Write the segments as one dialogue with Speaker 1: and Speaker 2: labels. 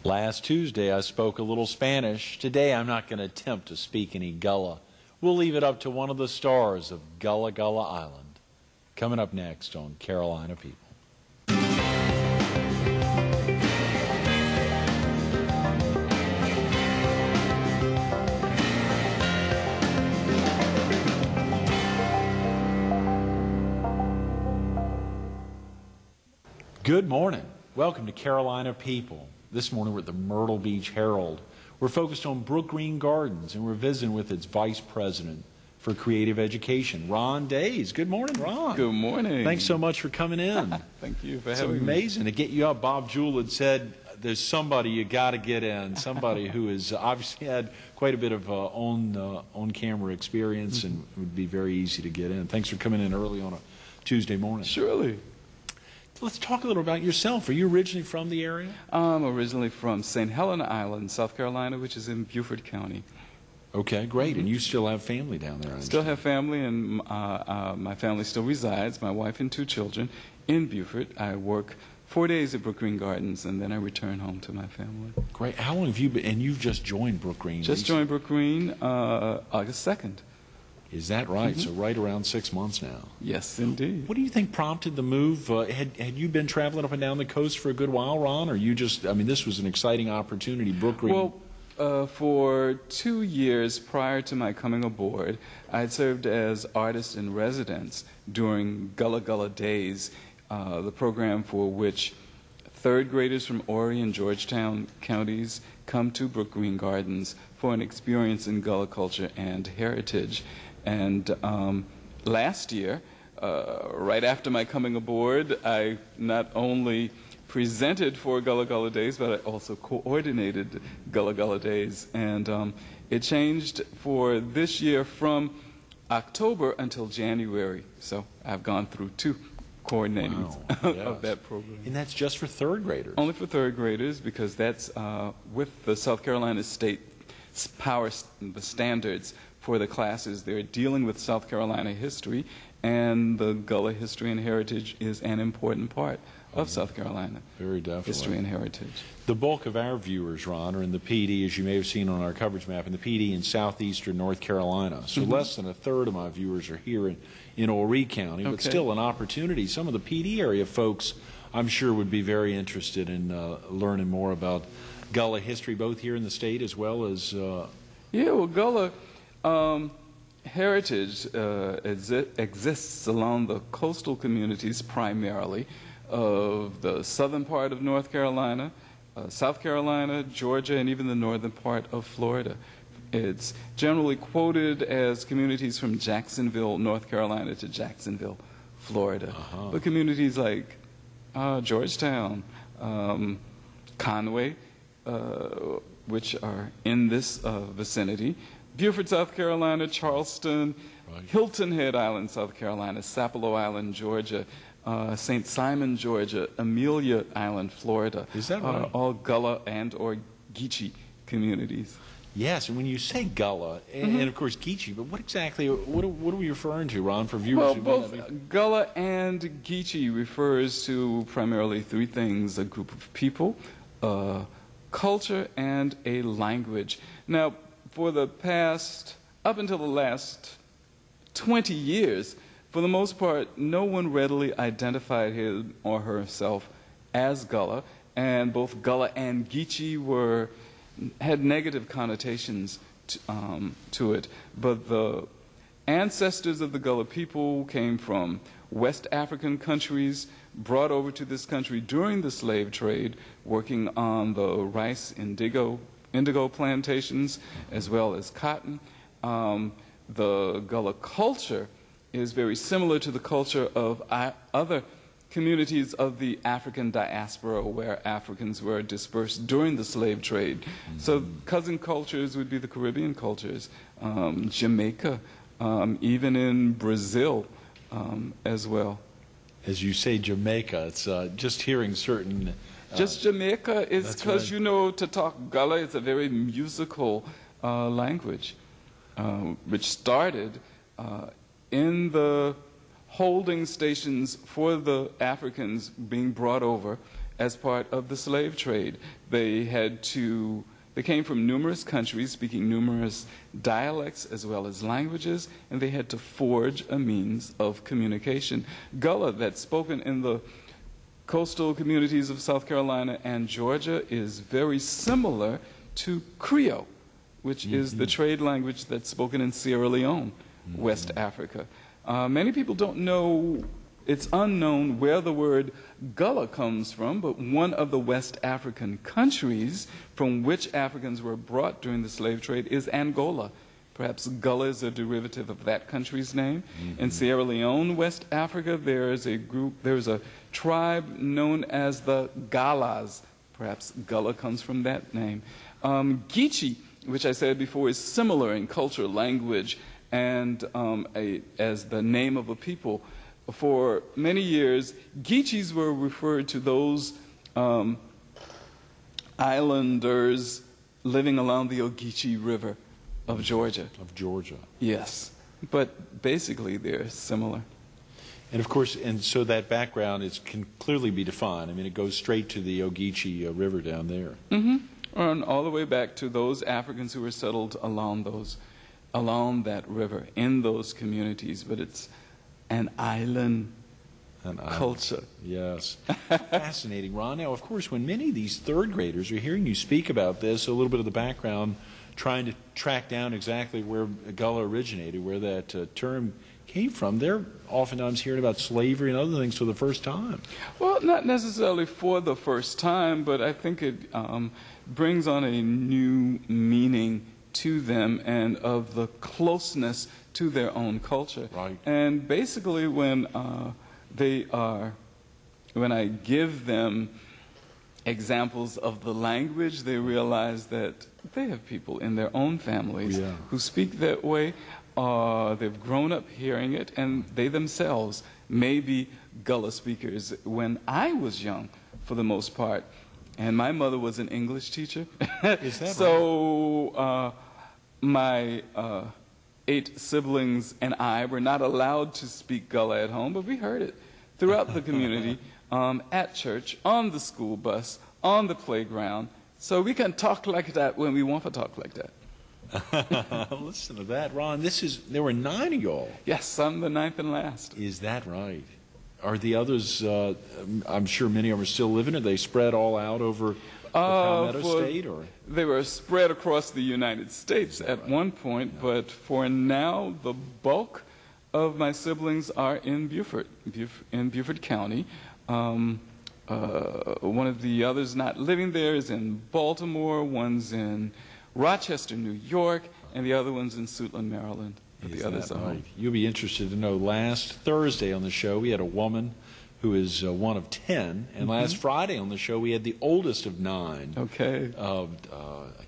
Speaker 1: Last Tuesday, I spoke a little Spanish. Today, I'm not going to attempt to speak any Gullah. We'll leave it up to one of the stars of Gullah Gullah Island. Coming up next on Carolina People. Good morning. Welcome to Carolina People. This morning we're at the Myrtle Beach Herald. We're focused on Brook Green Gardens, and we're visiting with its Vice President for Creative Education, Ron Daise. Good morning, Ron.
Speaker 2: Good morning.
Speaker 1: Thanks so much for coming in.
Speaker 2: Thank you for having me.
Speaker 1: It's amazing to get you up. Bob Jewell had said there's somebody you got to get in, somebody who has obviously had quite a bit of on-camera experience and would be very easy to get in. Thanks for coming in early on a Tuesday morning.
Speaker 2: Surely.
Speaker 1: Let's talk a little about yourself. Are you originally from the area?
Speaker 2: I'm originally from St. Helena Island, South Carolina, which is in Beaufort County.
Speaker 1: Okay, great. And you still have family down there, I
Speaker 2: Still have family, and my family still resides, my wife and 2 children, in Beaufort. I work 4 days at Brook Green Gardens, and then I return home to my family.
Speaker 1: Great. How long have you been, and you've just joined Brook Green?
Speaker 2: Just joined Brook Green August 2nd.
Speaker 1: Is that right? So right around 6 months now.
Speaker 2: Yes, indeed.
Speaker 1: What do you think prompted the move? Had you been traveling up and down the coast for a good while, Ron, or you just, I mean, this was an exciting opportunity, Brook Green?
Speaker 2: Well, for 2 years prior to my coming aboard, I had served as artist in residence during Gullah Gullah Daise, the program for which 3rd graders from Horry and Georgetown counties come to Brook Green Gardens for an experience in Gullah culture and heritage. And last year, right after my coming aboard, I not only presented for Gullah Gullah Daise, but I also coordinated Gullah Gullah Daise. And it changed for this year from October until January. So I've gone through 2 coordinatings of that program.
Speaker 1: And that's just for 3rd graders?
Speaker 2: Only for 3rd graders, because that's with the South Carolina State the standards for the classes. They're dealing with South Carolina history, and the Gullah history and heritage is an important part of South Carolina.
Speaker 1: Very definitely.
Speaker 2: History and heritage.
Speaker 1: The bulk of our viewers, Ron, are in the PD, as you may have seen on our coverage map, in the PD in southeastern North Carolina. So less than a third of my viewers are here in Horry County, but still an opportunity. Some of the PD area folks, I'm sure, would be very interested in learning more about Gullah history, both here in the state as well as...
Speaker 2: Yeah, well, Gullah heritage exists along the coastal communities primarily of the southern part of North Carolina, South Carolina, Georgia, and even the northern part of Florida. It's generally quoted as communities from Jacksonville, North Carolina to Jacksonville, Florida. But communities like Georgetown, Conway, which are in this vicinity, Beaufort, South Carolina, Charleston, Hilton Head Island, South Carolina, Sapelo Island, Georgia, St. Simon, Georgia, Amelia Island, Florida.
Speaker 1: Is that right?
Speaker 2: All Gullah and or Geechee communities.
Speaker 1: Yes, and when you say Gullah, and of course Geechee, but what exactly, what are we referring to, Ron, for viewers who
Speaker 2: both Gullah and Geechee refers to primarily 3 things: a group of people, culture, and a language. Now, for the past, up until the last 20 years, for the most part, no one readily identified him or herself as Gullah, and both Gullah and Geechee had negative connotations to it. But the ancestors of the Gullah people came from West African countries, brought over to this country during the slave trade, working on the rice, indigo plantations, as well as cotton. The Gullah culture is very similar to the culture of other communities of the African diaspora where Africans were dispersed during the slave trade. So cousin cultures would be the Caribbean cultures, Jamaica, even in Brazil as well.
Speaker 1: As you say Jamaica, it's just hearing certain...
Speaker 2: Just Jamaica is because,
Speaker 1: right.
Speaker 2: you know, to talk Gullah, it's a very musical language, which started in the holding stations for the Africans being brought over as part of the slave trade. They came from numerous countries speaking numerous dialects as well as languages, and they had to forge a means of communication. Gullah, that's spoken in the coastal communities of South Carolina and Georgia, is very similar to Creole, which is the trade language that's spoken in Sierra Leone, West Africa. Many people don't know, it's unknown where the word Gullah comes from, but one of the West African countries from which Africans were brought during the slave trade is Angola. Perhaps Gullah is a derivative of that country's name. In Sierra Leone, West Africa, there's a tribe known as the Galas. Perhaps Gullah comes from that name. Geechee, which I said before, is similar in culture, language, and as the name of a people. For many years, Geechees were referred to those islanders living along the Ogeechee River of Georgia.
Speaker 1: Of Georgia.
Speaker 2: Yes, but basically they're similar.
Speaker 1: And of course, and so that background can clearly be defined. I mean, it goes straight to the Ogeechee River down there.
Speaker 2: And all the way back to those Africans who were settled along that river, in those communities. But it's an island culture.
Speaker 1: Yes. Fascinating, Ron. Now, of course, when many of these third graders are hearing you speak about this, a little bit of the background, trying to track down exactly where Gullah originated, where that term came from, they're oftentimes hearing about slavery and other things for the first time.
Speaker 2: Well, not necessarily for the first time, but I think it brings on a new meaning to them and of the closeness to their own culture.
Speaker 1: Right.
Speaker 2: And basically when I give them examples of the language, they realize that they have people in their own families who speak that way. They've grown up hearing it, and they themselves may be Gullah speakers. When I was young, for the most part, and my mother was an English teacher,
Speaker 1: is that
Speaker 2: so my 8 siblings and I were not allowed to speak Gullah at home, but we heard it throughout the community, at church, on the school bus, on the playground. So we can talk like that when we want to talk like that.
Speaker 1: Listen to that, Ron. There were 9 of y'all.
Speaker 2: Yes, I'm the 9th and last.
Speaker 1: Is that right? Are the others? I'm sure many of them are still living. Are they spread all out over the Palmetto State, or
Speaker 2: they were spread across the United States at one point? But for now, the bulk of my siblings are in Beaufort County. One of the others not living there is in Baltimore. One's in Rochester, New York, and the other one's in Suitland, Maryland.
Speaker 1: Is that right? You'll be interested to know, last Thursday on the show, we had a woman who is one of 10, and last Friday on the show, we had the oldest of 9.
Speaker 2: Okay.
Speaker 1: I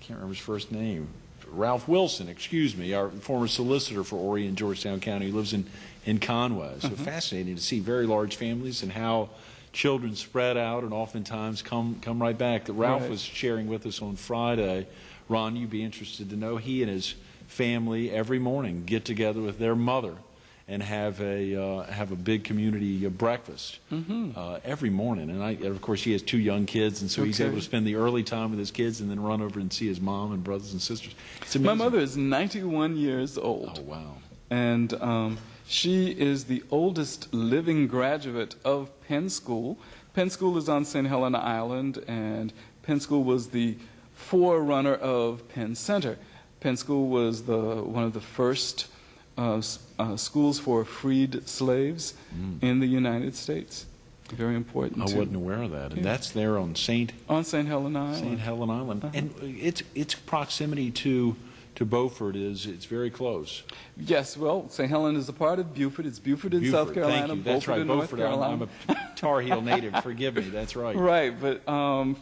Speaker 1: can't remember his first name. Ralph Wilson, excuse me, our former solicitor for Horry and Georgetown County, who lives in Conway. So fascinating to see very large families and how children spread out and oftentimes come right back. That Ralph was sharing with us on Friday. Ron, you'd be interested to know, he and his family every morning get together with their mother and have a big community breakfast every morning. And of course, he has 2 young kids, and so he's able to spend the early time with his kids and then run over and see his mom and brothers and sisters. It's amazing.
Speaker 2: My mother is 91 years old.
Speaker 1: Oh, wow.
Speaker 2: And she is the oldest living graduate of Penn School. Penn School is on St. Helena Island, and Penn School was the forerunner of Penn Center. Penn School was one of the first schools for freed slaves in the United States. Very important.
Speaker 1: I wasn't aware of that. And that's there on St.
Speaker 2: Helena Island.
Speaker 1: St. Helena Island. And its proximity to Beaufort it's very close.
Speaker 2: Yes, well, St. Helena is a part of Beaufort. It's Beaufort in South Carolina.
Speaker 1: Thank you. That's
Speaker 2: Beaufort
Speaker 1: right.
Speaker 2: in North Carolina.
Speaker 1: I'm a Tar Heel native. Forgive me. That's right.
Speaker 2: Right, but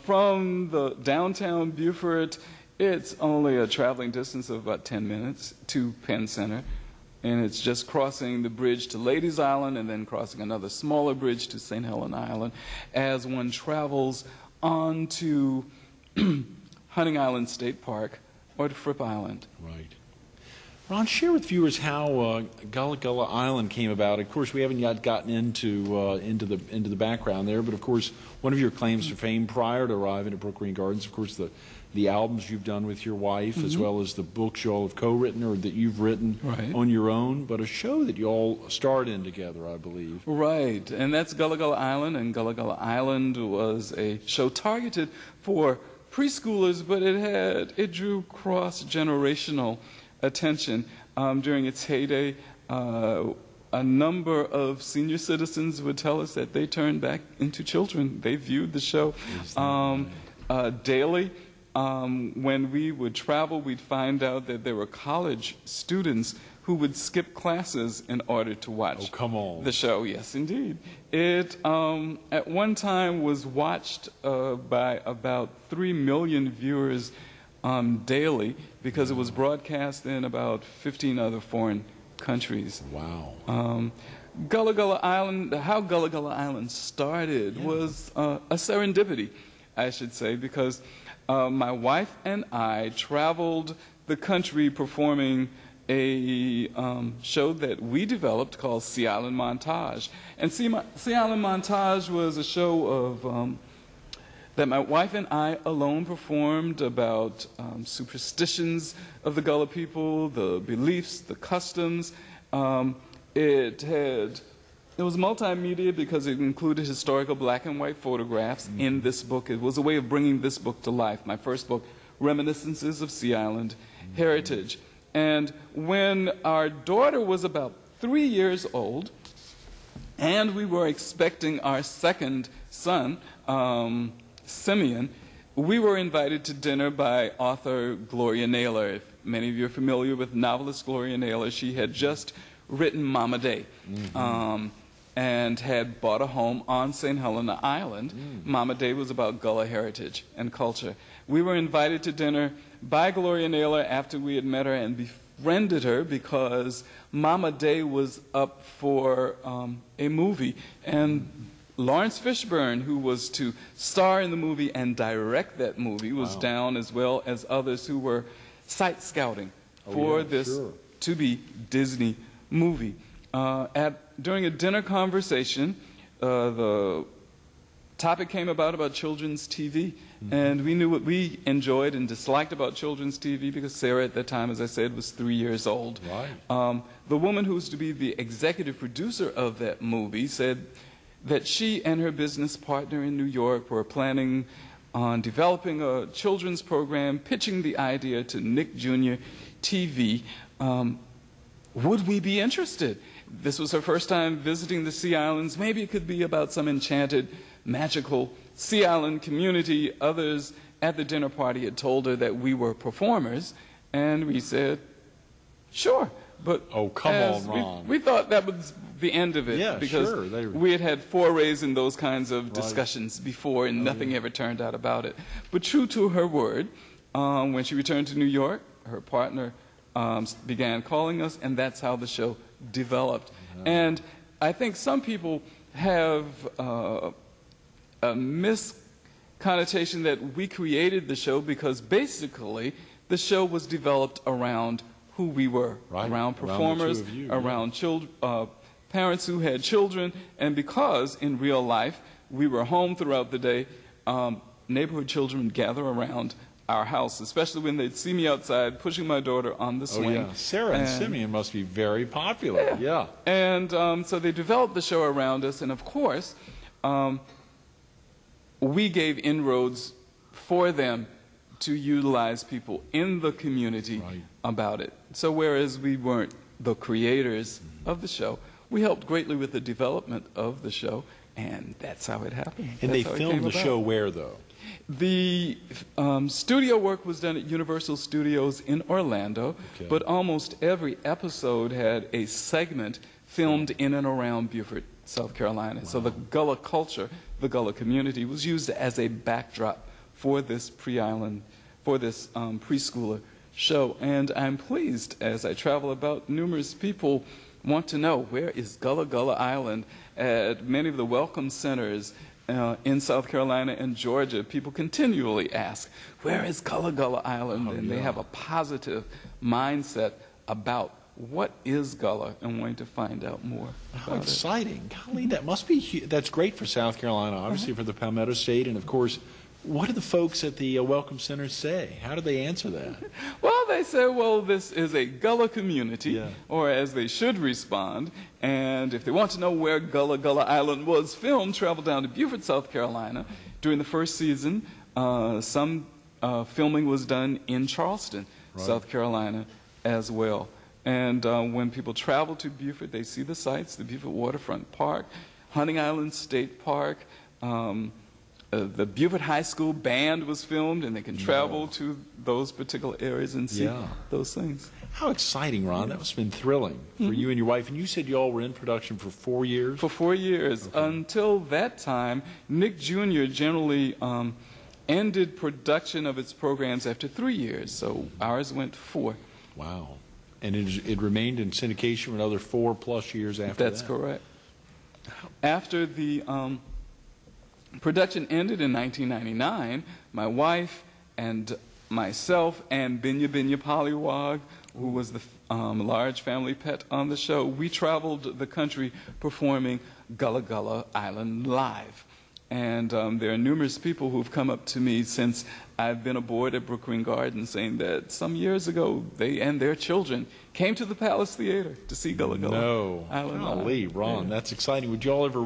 Speaker 2: from the downtown Beaufort, it's only a traveling distance of about 10 minutes to Penn Center. And it's just crossing the bridge to Ladies Island and then crossing another smaller bridge to St. Helena Island as one travels on to Hunting Island State Park or to Fripp Island.
Speaker 1: Right. Ron, share with viewers how Gullah Gullah Island came about. Of course, we haven't yet gotten into the background there, but of course, one of your claims to fame prior to arriving at Brook Green Gardens, of course, the albums you've done with your wife, as well as the books you all have co-written or that you've written on your own, but a show that you all starred in together, I believe.
Speaker 2: Right, and that's Gullah Gullah Island, and Gullah Gullah Island was a show targeted for preschoolers, but it drew cross-generational attention. During its heyday, a number of senior citizens would tell us that they turned back into children. They viewed the show daily. When we would travel, we'd find out that there were college students who would skip classes in order to watch the show. Yes, indeed. It, at one time, was watched by about 3 million viewers daily because it was broadcast in about 15 other foreign countries.
Speaker 1: Wow.
Speaker 2: Gullah Gullah Island, how Gullah Gullah Island started was a serendipity, I should say, because my wife and I traveled the country performing a show that we developed called Sea Island Montage. And Sea Island Montage was a show of that my wife and I alone performed about superstitions of the Gullah people, the beliefs, the customs. It was multimedia because it included historical black and white photographs in this book. It was a way of bringing this book to life. My first book, Reminiscences of Sea Island Heritage. And when our daughter was about 3 years old, and we were expecting our second son, Simeon, we were invited to dinner by author Gloria Naylor. If many of you are familiar with novelist Gloria Naylor, she had just written Mama Day and had bought a home on St. Helena Island. Mama Day was about Gullah heritage and culture. We were invited to dinner by Gloria Naylor after we had met her and befriended her because Mama Day was up for a movie. And Lawrence Fishburne, who was to star in the movie and direct that movie, was down, as well as others who were sight scouting for this to-be Disney movie. During a dinner conversation, the topic came about children's TV, and we knew what we enjoyed and disliked about children's TV because Sarah at that time, as I said, was 3 years old. The woman who was to be the executive producer of that movie said that she and her business partner in New York were planning on developing a children's program, pitching the idea to Nick Jr. TV. Would we be interested? This was her first time visiting the Sea Islands. Maybe it could be about some enchanted, magical Sea Island community. Others at the dinner party had told her that we were performers, and we said, sure. But
Speaker 1: Ron.
Speaker 2: We thought that was the end of it because we had had forays in those kinds of discussions before, and nothing ever turned out about it. But true to her word, when she returned to New York, her partner began calling us, and that's how the show developed. And I think some people have a misconnotation that we created the show because basically the show was developed around who we were, around performers, around parents who had children, and because in real life we were home throughout the day, neighborhood children would gather around our house, especially when they'd see me outside pushing my daughter on the swing.
Speaker 1: Sarah and Simeon must be very popular.
Speaker 2: And so they developed the show around us, and of course, we gave inroads for them to utilize people in the community about it. So whereas we weren't the creators of the show, we helped greatly with the development of the show, and that's how it happened.
Speaker 1: And they filmed the show where, though?
Speaker 2: The studio work was done at Universal Studios in Orlando, but almost every episode had a segment filmed in and around Beaufort, South Carolina. So the Gullah culture, the Gullah community, was used as a backdrop for this preschooler show. And I'm pleased, as I travel about, numerous people want to know, where is Gullah Gullah Island? At many of the welcome centers in South Carolina and Georgia, people continually ask, where is Gullah Gullah Island? And they have a positive mindset about what is Gullah and wanting to find out more
Speaker 1: How
Speaker 2: about it.
Speaker 1: exciting. Golly, that must be that's great for South Carolina, obviously for the Palmetto State, and of course, what do the folks at the Welcome Center say? How do they answer that?
Speaker 2: Well, they say, well, this is a Gullah community,
Speaker 1: Yeah.
Speaker 2: or as they should respond, and if they want to know where Gullah Island was filmed, travel down to Beaufort, South Carolina. During the first season, some filming was done in Charleston,
Speaker 1: Right.
Speaker 2: South Carolina, as well. And when people travel to Beaufort, they see the sights, the Beaufort Waterfront Park, Hunting Island State Park. The Beaufort High School band was filmed, and they can travel to those particular areas and see those things.
Speaker 1: How exciting, Ron. That must have been thrilling for you and your wife. And you said you all were in production for 4 years?
Speaker 2: For 4 years.
Speaker 1: Okay.
Speaker 2: Until that time, Nick Jr. generally ended production of its programs after 3 years, so ours went 4.
Speaker 1: Wow. And it remained in syndication for another 4+ years after
Speaker 2: That's
Speaker 1: that?
Speaker 2: correct. After the production ended in 1999, my wife and myself and Binya Pollywog, who was the large family pet on the show, we traveled the country performing Gullah Island live. And there are numerous people who've come up to me since I've been aboard at Brook Green Gardens saying that some years ago they and their children came to the Palace Theater to see Gullah Island
Speaker 1: Golly,
Speaker 2: live.
Speaker 1: Ron, that's exciting. Would you all ever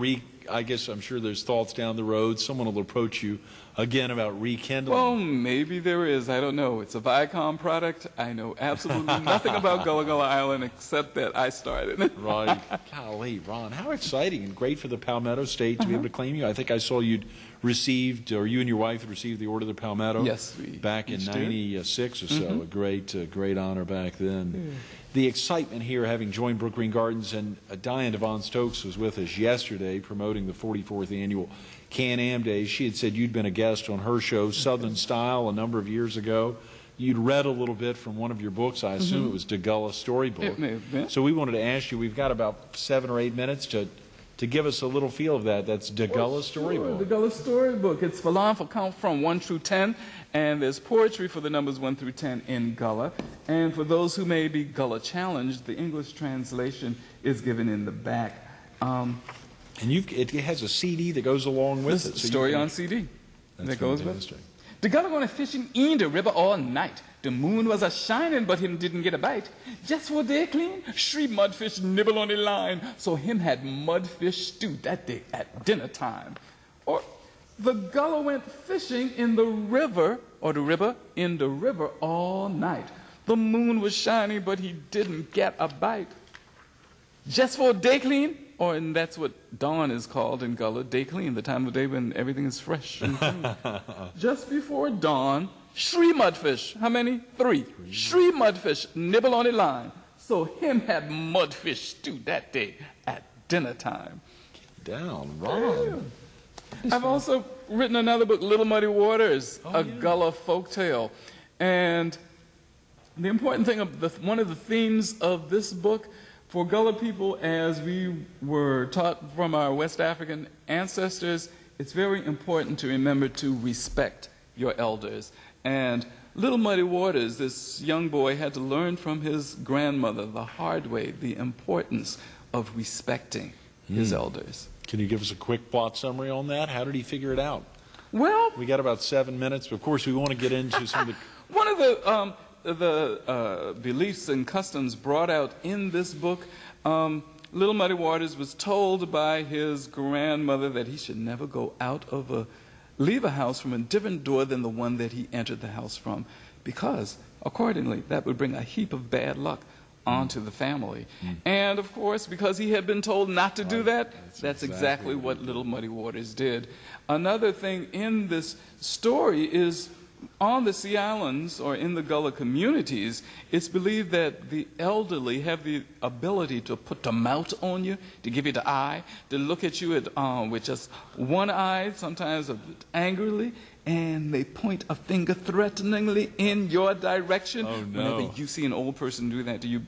Speaker 1: I guess I'm sure there's thoughts down the road. Someone will approach you again about rekindling.
Speaker 2: Well, maybe there is. I don't know. It's a Viacom product. I know absolutely nothing about Gullah Island except that I started it.
Speaker 1: Right. Golly, Ron, how exciting and great for the Palmetto State to be able to claim you. I think I saw you'd received, or you and your wife had received the Order of the Palmetto.
Speaker 2: Yes, we
Speaker 1: back in
Speaker 2: each did.
Speaker 1: 96 or so. A great honor back then. The excitement here, having joined Brook Green Gardens, and Diane Devon Stokes was with us yesterday promoting the 44th annual Can-Am Days. She had said you'd been a guest on her show, Southern Style, a number of years ago. You'd read a little bit from one of your books. I assume it was the Gullah Storybook.
Speaker 2: It may have been.
Speaker 1: So we wanted to ask you, we've got about 7 or 8 minutes to give us a little feel of that. That's the Gullah Storybook.
Speaker 2: The Gullah Storybook. It's for count from 1 through 10, and there's poetry for the numbers 1 through 10 in Gullah. And for those who may be Gullah challenged, the English translation is given in the back.
Speaker 1: And it has a CD that goes along with it.
Speaker 2: So story on CD that goes with it. The Gullah went fishing in the river all night. The moon was a-shining, but him didn't get a bite. Just for day clean, 3 mudfish nibble on the line. So him had mudfish stew that day at dinner time. Or the Gullah went fishing in the river, or the river, in the river all night. The moon was shining, but he didn't get a bite. Just for day clean, and that's what dawn is called in Gullah, day clean, the time of day when everything is fresh and clean. Just before dawn, 3 mudfish. How many? 3. 3 mudfish nibble on the line. So him had mudfish stew that day at dinner time.
Speaker 1: Get down, Ron.
Speaker 2: I've also written another book, Little Muddy Waters, Gullah folktale. And the important thing, one of the themes of this book for Gullah people, as we were taught from our West African ancestors, it's very important to remember to respect your elders. And Little Muddy Waters, this young boy had to learn from his grandmother the hard way the importance of respecting his elders.
Speaker 1: Can you give us a quick plot summary on that? How did he figure it out?
Speaker 2: Well,
Speaker 1: We got about 7 minutes, but of course we want to get into some of the...
Speaker 2: one of the beliefs and customs brought out in this book, Little Muddy Waters was told by his grandmother that he should never go leave a house from a different door than the one that he entered the house from, because accordingly that would bring a heap of bad luck onto the family. And of course, because he had been told not to do that, that's exactly what Little Muddy Waters did. Another thing in this story is, on the Sea Islands, or in the Gullah communities, it's believed that the elderly have the ability to put the mouth on you, to give you the eye, to look at you with just one eye, sometimes a bit angrily, and they point a finger threateningly in your direction.
Speaker 1: Oh, no.
Speaker 2: Whenever you see an old person do that, do you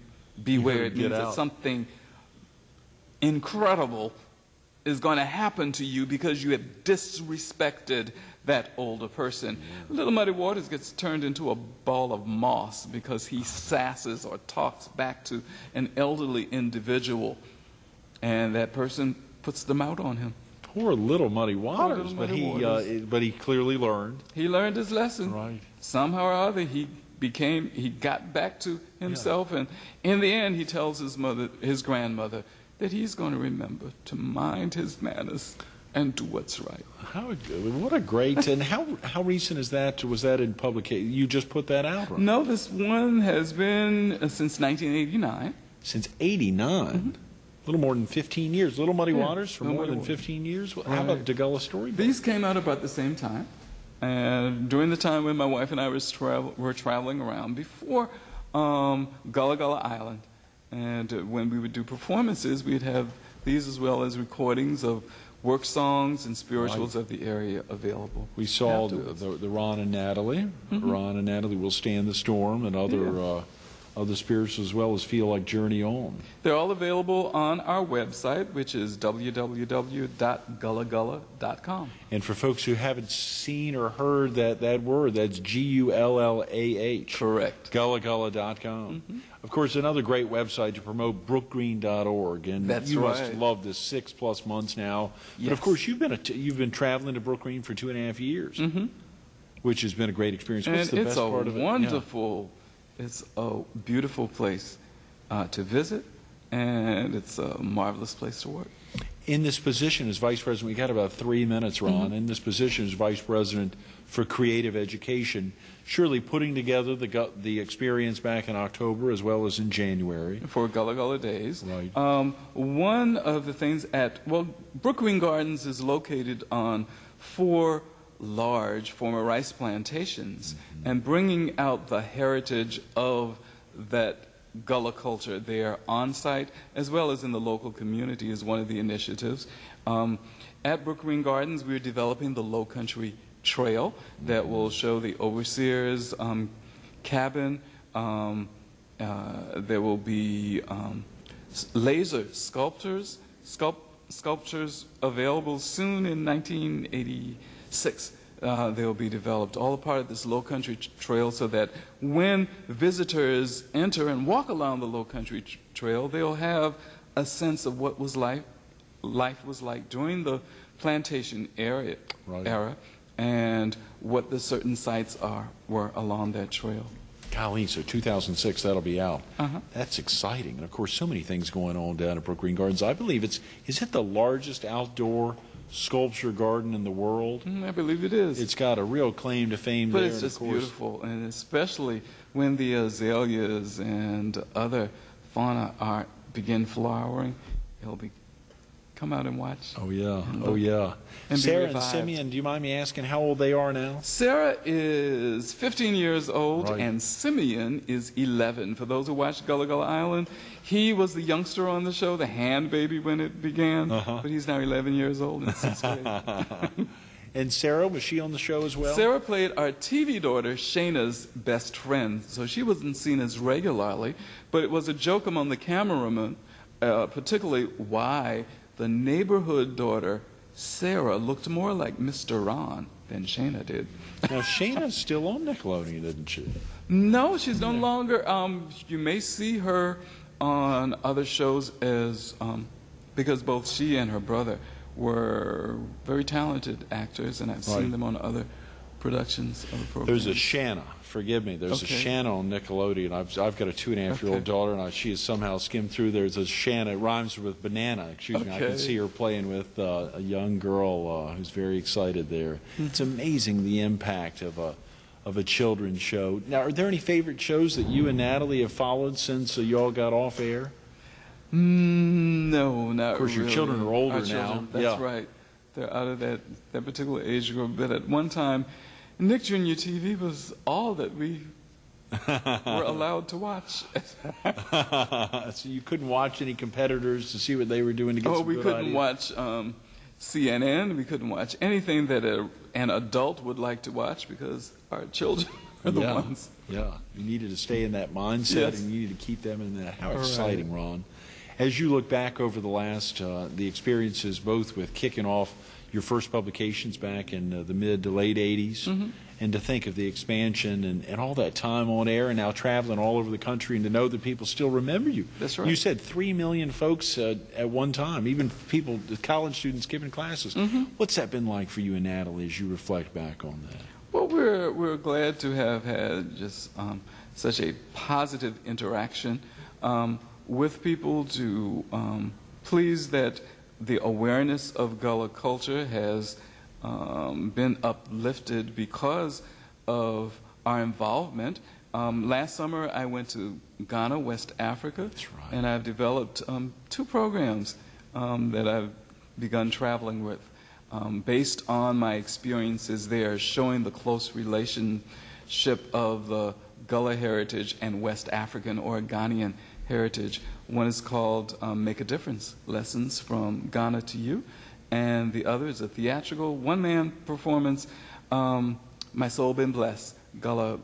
Speaker 2: beware? It means that something incredible is going to happen to you because you have disrespected that older person. Little Muddy Waters gets turned into a ball of moss because he sasses or talks back to an elderly individual, and that person puts them out on him.
Speaker 1: Poor Little Muddy Waters,
Speaker 2: Little Muddy Waters.
Speaker 1: But he clearly learned.
Speaker 2: He learned his lesson.
Speaker 1: Right.
Speaker 2: Somehow or other, he got back to himself, and in the end, he tells his grandmother, that he's going to remember to mind his manners and do what's right.
Speaker 1: What a great, and how recent is that? Was that in publication? You just put that out? Right?
Speaker 2: No, this one has been since 1989.
Speaker 1: Since 89?
Speaker 2: Mm-hmm.
Speaker 1: A little more than 15 years. Little Muddy Waters for more than 15 years?
Speaker 2: Right.
Speaker 1: How about DeGullah Storybook?
Speaker 2: These came out about the same time. And during the time when my wife and I were traveling around before Gullah Gullah Island. And when we would do performances, we'd have these as well as recordings of work songs and spirituals of the area available.
Speaker 1: We saw the Ron and Natalie.
Speaker 2: Mm-hmm.
Speaker 1: Ron and Natalie Will Stand the Storm, and other spirituals as well as Feel Like Journey On.
Speaker 2: They're all available on our website, which is www.gullahgullah.com.
Speaker 1: And for folks who haven't seen or heard that word, that's Gullah.
Speaker 2: Correct.
Speaker 1: Gullahgullah.com. Mm-hmm. Of course, another great website to promote, brookgreen.org. And
Speaker 2: that's
Speaker 1: you
Speaker 2: right.
Speaker 1: must love this 6+ months now.
Speaker 2: Yes.
Speaker 1: But of course, you've been traveling to Brook Green for 2.5 years,
Speaker 2: mm-hmm.
Speaker 1: which has been a great experience. What's
Speaker 2: and
Speaker 1: the best part of it?
Speaker 2: It's a beautiful place to visit, and it's a marvelous place to work.
Speaker 1: In this position as Vice President, we got about 3 minutes, Ron.
Speaker 2: Mm-hmm.
Speaker 1: In this position as Vice President for Creative Education, surely putting together the experience back in October as well as in January.
Speaker 2: For Gullah Gullah Days.
Speaker 1: Right.
Speaker 2: One of the things Brook Green Gardens is located on 4 large former rice plantations, mm-hmm. and bringing out the heritage of that Gullah culture there on site as well as in the local community is one of the initiatives. At Brook Green Gardens, we're developing the Low Country Trail that will show the overseer's cabin. There will be laser sculptures available soon in 1986. They'll be developed, all a part of this Low Country Trail, so that when visitors enter and walk along the Low Country Trail, they'll have a sense of what life was like during the plantation era, and what the certain sites were along that trail.
Speaker 1: Golly, so 2006, that'll be out.
Speaker 2: Uh-huh.
Speaker 1: That's exciting. And of course, so many things going on down at Brook Green Gardens. I believe is it the largest outdoor sculpture garden in the world?
Speaker 2: I believe it is.
Speaker 1: It's got a real claim to fame
Speaker 2: but
Speaker 1: there.
Speaker 2: But it's just beautiful, and especially when the azaleas and other fauna begin flowering, come out and watch.
Speaker 1: Oh yeah,
Speaker 2: And
Speaker 1: Sarah and Simeon, do you mind me asking how old they are now?
Speaker 2: Sarah is 15 years old,
Speaker 1: right.
Speaker 2: and Simeon is 11. For those who watched Gullah Gullah Island, he was the youngster on the show, the hand baby when it began, but he's now 11 years old in 6th grade.
Speaker 1: And Sarah, was she on the show as well?
Speaker 2: Sarah played our TV daughter, Shayna's best friend, so she wasn't seen as regularly, but it was a joke among the cameramen, particularly why the neighborhood daughter, Sarah, looked more like Mr. Ron than Shayna did.
Speaker 1: Now, Shayna's still on Nickelodeon, isn't she?
Speaker 2: No, she's no longer. You may see her on other shows because both she and her brother were very talented actors, and I've seen them on other productions of the program.
Speaker 1: There's a Shanna. Forgive me. There's a Shanna on Nickelodeon. I've got a 2.5-year-old daughter, and she has somehow skimmed through. There's a Shanna. It rhymes with banana. Excuse me. I can see her playing with a young girl who's very excited there. It's amazing the impact of a children's show. Now, are there any favorite shows that you and Natalie have followed since you all got off air?
Speaker 2: No, not really.
Speaker 1: Of course, your children are older now.
Speaker 2: That's right. They're out of that particular age group. But at one time, Nick Jr. TV was all that we were allowed to watch.
Speaker 1: So you couldn't watch any competitors to see what they were doing to get some good ideas?
Speaker 2: We couldn't watch CNN. We couldn't watch anything that an adult would like to watch because our children are the ones.
Speaker 1: Yeah, you needed to stay in that mindset, and you needed to keep them in that. How exciting, Ron. As you look back over the last, the experiences both with kicking off your first publications back in the mid to late 80s, and to think of the expansion and all that time on air and now traveling all over the country and to know that people still remember you.
Speaker 2: That's right.
Speaker 1: You said 3 million folks at one time, even people, college students giving classes. What's that been like for you and Natalie as you reflect back on that?
Speaker 2: Well, we're glad to have had just such a positive interaction with people, to pleased that the awareness of Gullah culture has been uplifted because of our involvement. Last summer I went to Ghana, West Africa.
Speaker 1: That's right.
Speaker 2: And I've developed 2 programs that I've begun traveling with based on my experiences there, showing the close relationship of the Gullah heritage and West African or Ghanaian heritage. One is called Make a Difference, Lessons from Ghana to You, and the other is a theatrical one-man performance, My Soul Been Blessed, Gullah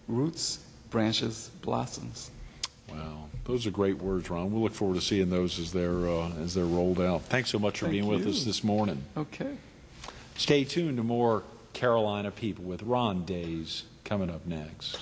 Speaker 2: Roots, Branches, Blossoms.
Speaker 1: Wow, those are great words, Ron. We'll look forward to seeing those as they're rolled out. Thanks so much for being with us this morning.
Speaker 2: Okay.
Speaker 1: Stay tuned to more Carolina People with Ron Daise coming up next.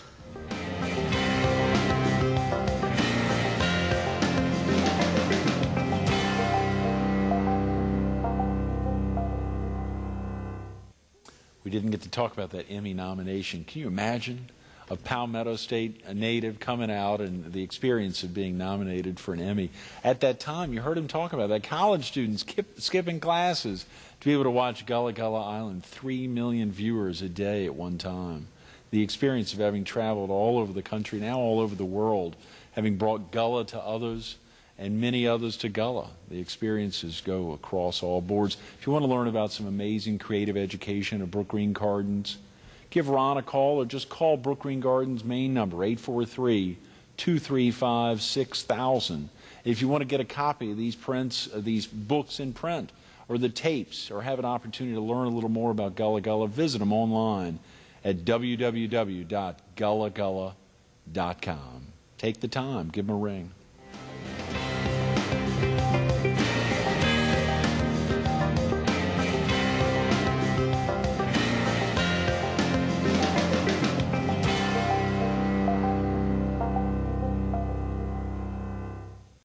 Speaker 1: We didn't get to talk about that Emmy nomination. Can you imagine a Palmetto State native coming out and the experience of being nominated for an Emmy? At that time, you heard him talk about that. College students skipping classes to be able to watch Gullah Gullah Island. 3 million viewers a day at one time. The experience of having traveled all over the country, now all over the world, having brought Gullah to others and many others to Gullah. The experiences go across all boards. If you want to learn about some amazing creative education at Brook Green Gardens, give Ron a call or just call Brook Green Gardens' main number, 843-235-6000. If you want to get a copy of these prints, these books in print, or the tapes, or have an opportunity to learn a little more about Gullah Gullah, visit them online at www.gullahgullah.com. Take the time, give them a ring.